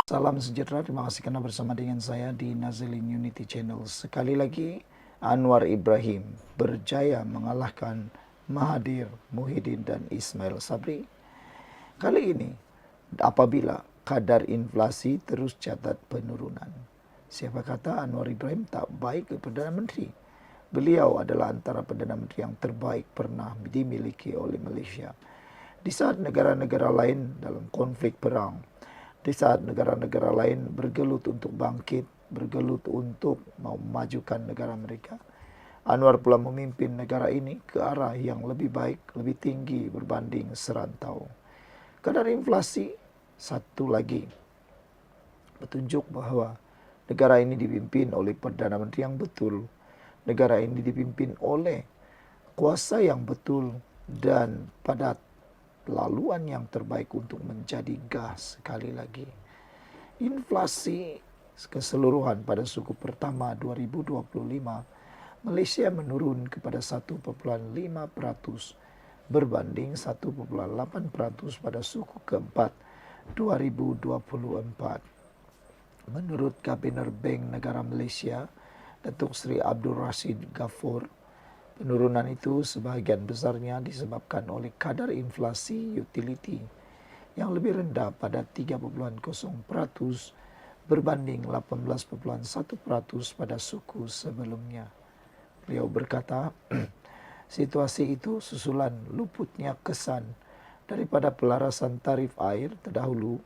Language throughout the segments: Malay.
Salam sejahtera, terima kasih karena bersama dengan saya di Nazilin Unity Channel. Sekali lagi, Anwar Ibrahim berjaya mengalahkan Mahathir Muhyiddin dan Ismail Sabri. Kali ini, apabila kadar inflasi terus catat penurunan. Siapa kata Anwar Ibrahim tak baik ke Perdana Menteri? Beliau adalah antara Perdana Menteri yang terbaik pernah dimiliki oleh Malaysia. Di saat negara-negara lain dalam konflik perang, di saat negara-negara lain bergelut untuk bangkit, bergelut untuk memajukan negara mereka, Anwar pula memimpin negara ini ke arah yang lebih baik, lebih tinggi berbanding serantau. Kadar inflasi, satu lagi, petunjuk bahwa negara ini dipimpin oleh Perdana Menteri yang betul. Negara ini dipimpin oleh kuasa yang betul dan pada laluan yang terbaik untuk menjadi gas sekali lagi. Inflasi keseluruhan pada suku pertama 2025, Malaysia menurun kepada 1,5% berbanding 1,8% pada suku keempat 2024. Menurut Gubernur Bank Negara Malaysia, Datuk Seri Abdul Rashid Ghafur, penurunan itu sebahagian besarnya disebabkan oleh kadar inflasi utility yang lebih rendah pada 3,0% berbanding 18,1% pada suku sebelumnya. Beliau berkata, situasi itu susulan luputnya kesan daripada pelarasan tarif air terdahulu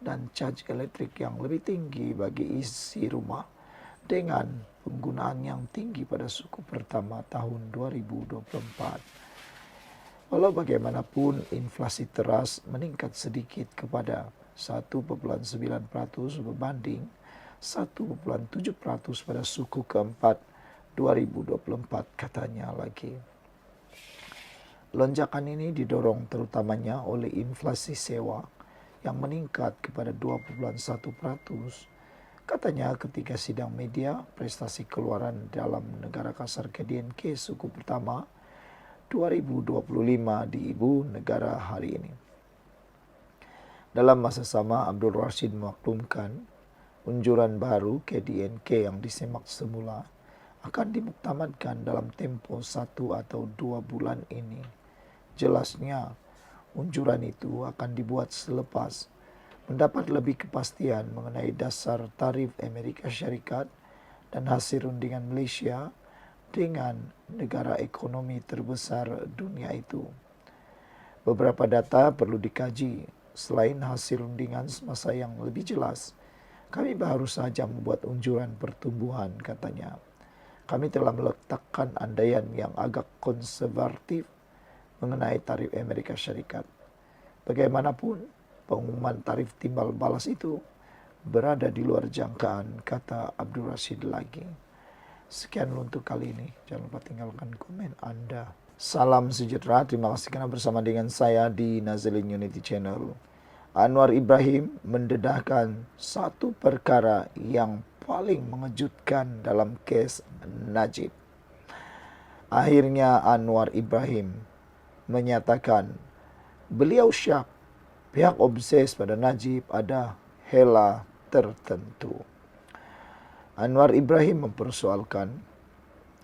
dan caj elektrik yang lebih tinggi bagi isi rumah dengan penggunaan yang tinggi pada suku pertama tahun 2024. Walau bagaimanapun, inflasi teras meningkat sedikit kepada 1,9% berbanding 1,7% pada suku keempat 2024, katanya lagi. Lonjakan ini didorong terutamanya oleh inflasi sewa yang meningkat kepada 2,1%. Katanya ketika sidang media prestasi keluaran dalam negara kasar KDNK suku pertama 2025 di ibu negara hari ini. Dalam masa sama, Abdul Rashid memaklumkan unjuran baru KDNK yang disemak semula akan dimuktamadkan dalam tempoh 1 atau 2 bulan ini. Jelasnya, unjuran itu akan dibuat selepas mendapat lebih kepastian mengenai dasar tarif Amerika Syarikat dan hasil rundingan Malaysia dengan negara ekonomi terbesar dunia itu. Beberapa data perlu dikaji. Selain hasil rundingan semasa yang lebih jelas, kami baru saja membuat unjuran pertumbuhan, katanya. Kami telah meletakkan andaian yang agak konservatif mengenai tarif Amerika Syarikat. Bagaimanapun, pengumuman tarif timbal balas itu berada di luar jangkaan, kata Abdul Rashid lagi. Sekian untuk kali ini. Jangan lupa tinggalkan komen Anda. Salam sejahtera. Terima kasih karena bersama dengan saya di Nazilin Unity Channel. Anwar Ibrahim mendedahkan satu perkara yang paling mengejutkan dalam kes Najib. Akhirnya Anwar Ibrahim menyatakan beliau syak pihak obses pada Najib ada hela tertentu. Anwar Ibrahim mempersoalkan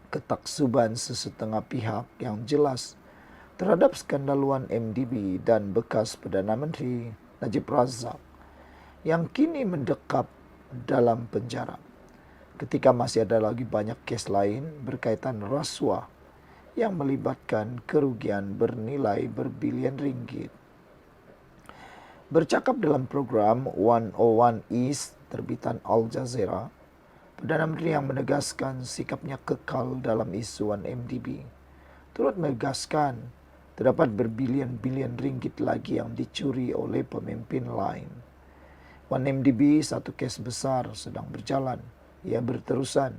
ketaksuban sesetengah pihak yang jelas terhadap skandaluan MDB dan bekas Perdana Menteri Najib Razak yang kini mendekap dalam penjara. Ketika masih ada lagi banyak kes lain berkaitan rasuah yang melibatkan kerugian bernilai berbilion ringgit. Bercakap dalam program 101 East terbitan Al Jazeera, Perdana Menteri yang menegaskan sikapnya kekal dalam isuan MDB, turut menegaskan terdapat berbilion-bilion ringgit lagi yang dicuri oleh pemimpin lain. 1MDB satu kes besar sedang berjalan, ia berterusan.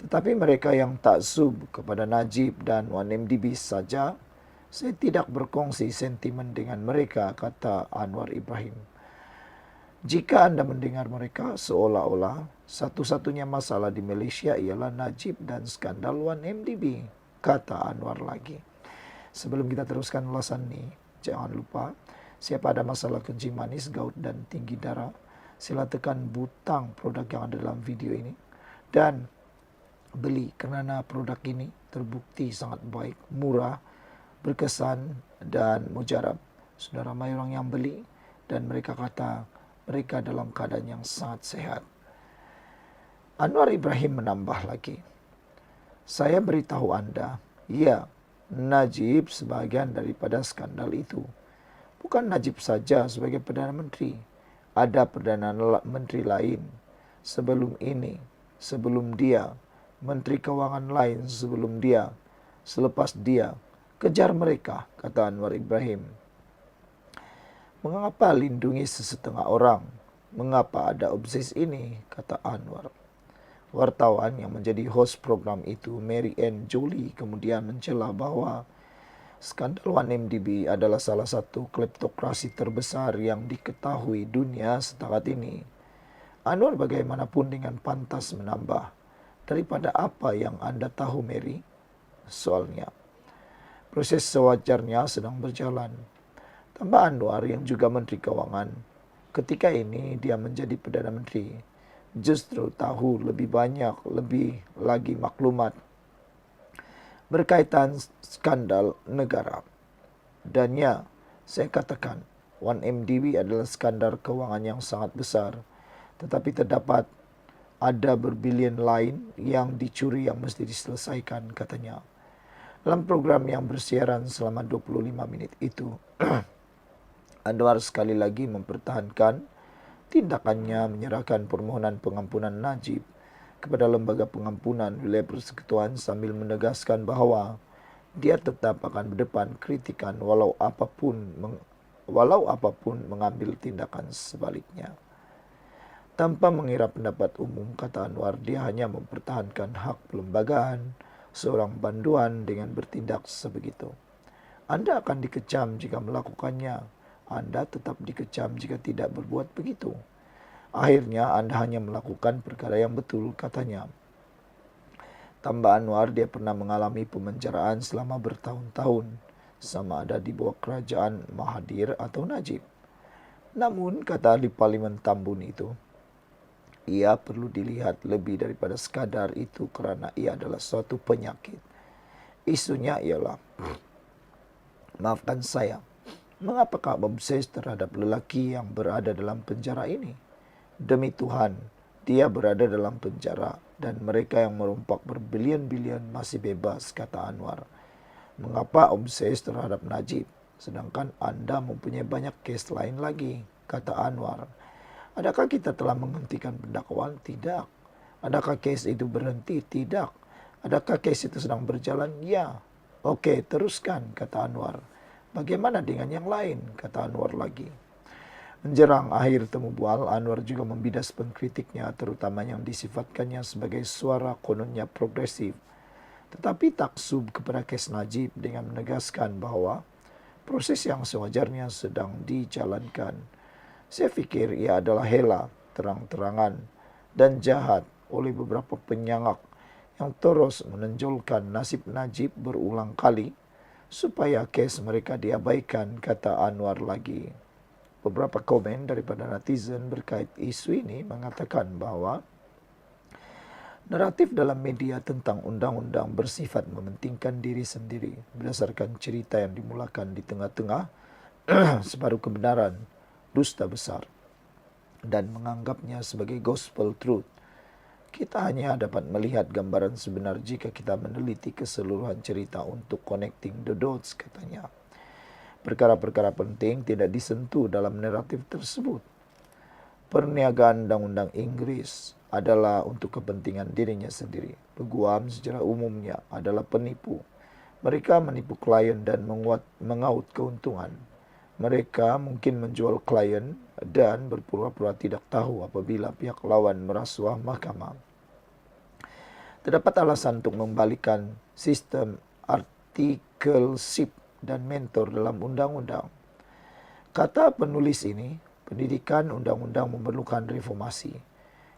Tetapi mereka yang taksub kepada Najib dan 1MDB saja, saya tidak berkongsi sentimen dengan mereka, kata Anwar Ibrahim. Jika Anda mendengar mereka seolah-olah satu-satunya masalah di Malaysia ialah Najib dan skandal 1MDB, kata Anwar lagi. Sebelum kita teruskan ulasan ini, jangan lupa, siapa ada masalah kencing manis, gout dan tinggi darah, Sila tekan butang produk yang ada dalam video ini dan beli kerana produk ini terbukti sangat baik, murah, berkesan dan mujarab. Sudah ramai orang yang beli dan mereka kata mereka dalam keadaan yang sangat sehat. Anwar Ibrahim menambah lagi, saya beritahu Anda, ya, Najib sebahagian daripada skandal itu. Bukan Najib saja sebagai Perdana Menteri. Ada Perdana Menteri lain sebelum ini, sebelum dia, Menteri Kewangan lain sebelum dia, selepas dia. Kejar mereka, kata Anwar Ibrahim. Mengapa lindungi sesetengah orang? Mengapa ada obses ini, kata Anwar. Wartawan yang menjadi host program itu, Mary Ann Jolie, kemudian mencela bahawa skandal 1MDB adalah salah satu kleptokrasi terbesar yang diketahui dunia setakat ini. Anwar bagaimanapun dengan pantas menambah, daripada apa yang Anda tahu, Mary? Soalnya, proses sewajarnya sedang berjalan. Tambah Anwar yang juga Menteri Kewangan, ketika ini dia menjadi Perdana Menteri, justru tahu lebih banyak, lebih lagi maklumat berkaitan skandal negara. Dan ya, saya katakan 1MDB adalah skandal kewangan yang sangat besar, tetapi terdapat ada berbilion lain yang dicuri yang mesti diselesaikan, katanya. Dalam program yang bersiaran selama 25 menit itu, Anwar sekali lagi mempertahankan tindakannya menyerahkan permohonan pengampunan Najib kepada Lembaga Pengampunan Wilayah Persekutuan sambil menegaskan bahawa dia tetap akan berdepan kritikan walau apapun mengambil tindakan sebaliknya. Tanpa mengira pendapat umum, kata Anwar, dia hanya mempertahankan hak perlembagaan seorang banduan dengan bertindak sebegitu. Anda akan dikecam jika melakukannya. Anda tetap dikecam jika tidak berbuat begitu. Akhirnya Anda hanya melakukan perkara yang betul, katanya. Tambah Anwar, dia pernah mengalami pemenjaraan selama bertahun-tahun, sama ada di bawah kerajaan Mahathir atau Najib. Namun, kata ahli Parlimen Tambun itu, ia perlu dilihat lebih daripada sekadar itu kerana ia adalah suatu penyakit. Isunya ialah, maafkan saya, mengapakah obses terhadap lelaki yang berada dalam penjara ini? Demi Tuhan, dia berada dalam penjara dan mereka yang merompak berbilion-bilion masih bebas, kata Anwar. Mengapa obses terhadap Najib, sedangkan Anda mempunyai banyak kes lain lagi, kata Anwar. Adakah kita telah menghentikan pendakwaan? Tidak. Adakah kes itu berhenti? Tidak. Adakah kes itu sedang berjalan? Ya. Okey, teruskan, kata Anwar. Bagaimana dengan yang lain? Kata Anwar lagi. Menjerang akhir temu bual, Anwar juga membidas pengkritiknya, terutama yang disifatkannya sebagai suara kononnya progresif. Tetapi taksub kepada kes Najib dengan menegaskan bahawa proses yang sewajarnya sedang dijalankan. Saya fikir ia adalah hela, terang-terangan dan jahat oleh beberapa penyangak yang terus menonjolkan nasib Najib berulang kali supaya kes mereka diabaikan, kata Anwar lagi. Beberapa komen daripada netizen berkait isu ini mengatakan bahawa naratif dalam media tentang undang-undang bersifat mementingkan diri sendiri berdasarkan cerita yang dimulakan di tengah-tengah separuh kebenaran, dusta besar, dan menganggapnya sebagai gospel truth. Kita hanya dapat melihat gambaran sebenar jika kita meneliti keseluruhan cerita untuk connecting the dots, katanya. Perkara-perkara penting tidak disentuh dalam naratif tersebut. Perniagaan undang-undang Inggris adalah untuk kepentingan dirinya sendiri. Peguam secara umumnya adalah penipu. Mereka menipu klien dan mengaut keuntungan. Mereka mungkin menjual klien dan berpura-pura tidak tahu apabila pihak lawan merasuah mahkamah. Terdapat alasan untuk membalikkan sistem artikelship dan mentor dalam undang-undang. Kata penulis ini, pendidikan undang-undang memerlukan reformasi.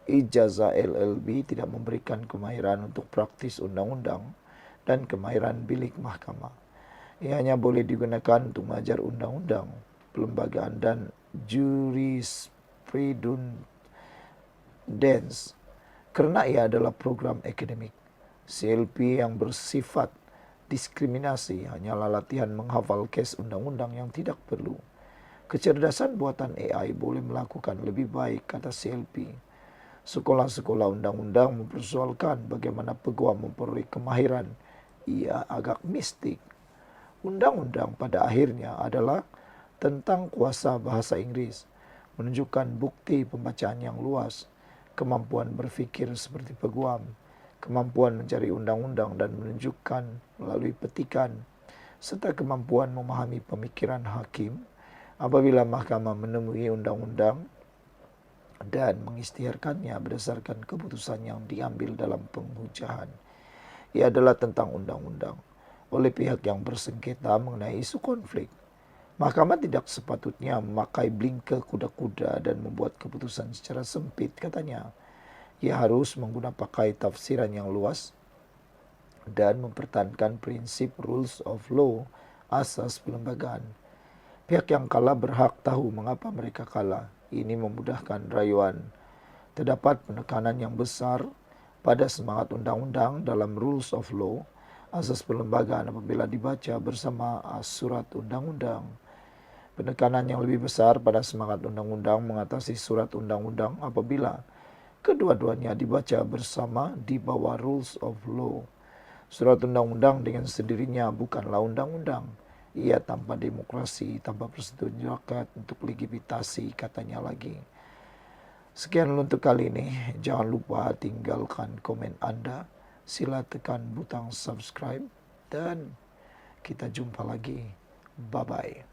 Ijazah LLB tidak memberikan kemahiran untuk praktis undang-undang dan kemahiran bilik mahkamah. Ia hanya boleh digunakan untuk mengajar undang-undang, perlembagaan dan jurisprudensi. Prudence karena ia adalah program akademik. CLP yang bersifat diskriminasi hanyalah latihan menghafal kes undang-undang yang tidak perlu. Kecerdasan buatan AI boleh melakukan lebih baik, kata CLP. Sekolah-sekolah undang-undang mempersoalkan bagaimana peguam memperoleh kemahiran. Ia agak mistik. Undang-undang pada akhirnya adalah tentang kuasa bahasa Inggris, menunjukkan bukti pembacaan yang luas, kemampuan berpikir seperti peguam, kemampuan mencari undang-undang dan menunjukkan melalui petikan, serta kemampuan memahami pemikiran hakim apabila mahkamah menemui undang-undang dan mengisytiharkannya berdasarkan keputusan yang diambil dalam penghujatan. Ia adalah tentang undang-undang oleh pihak yang bersengketa mengenai isu konflik. Mahkamah tidak sepatutnya memakai blinker kuda-kuda dan membuat keputusan secara sempit, katanya. Ia harus menggunakan pakai tafsiran yang luas dan mempertahankan prinsip rules of law, asas pelembagaan. Pihak yang kalah berhak tahu mengapa mereka kalah. Ini memudahkan rayuan. Terdapat penekanan yang besar pada semangat undang-undang dalam rules of law, asas perlembagaan apabila dibaca bersama surat undang-undang. Penekanan yang lebih besar pada semangat undang-undang mengatasi surat undang-undang apabila kedua-duanya dibaca bersama di bawah rules of law. Surat undang-undang dengan sendirinya bukanlah undang-undang. Ia tanpa demokrasi, tanpa persetujuan rakyat untuk legitimasi, katanya lagi. Sekian untuk kali ini. Jangan lupa tinggalkan komen Anda. Sila tekan butang subscribe dan kita jumpa lagi. Bye-bye.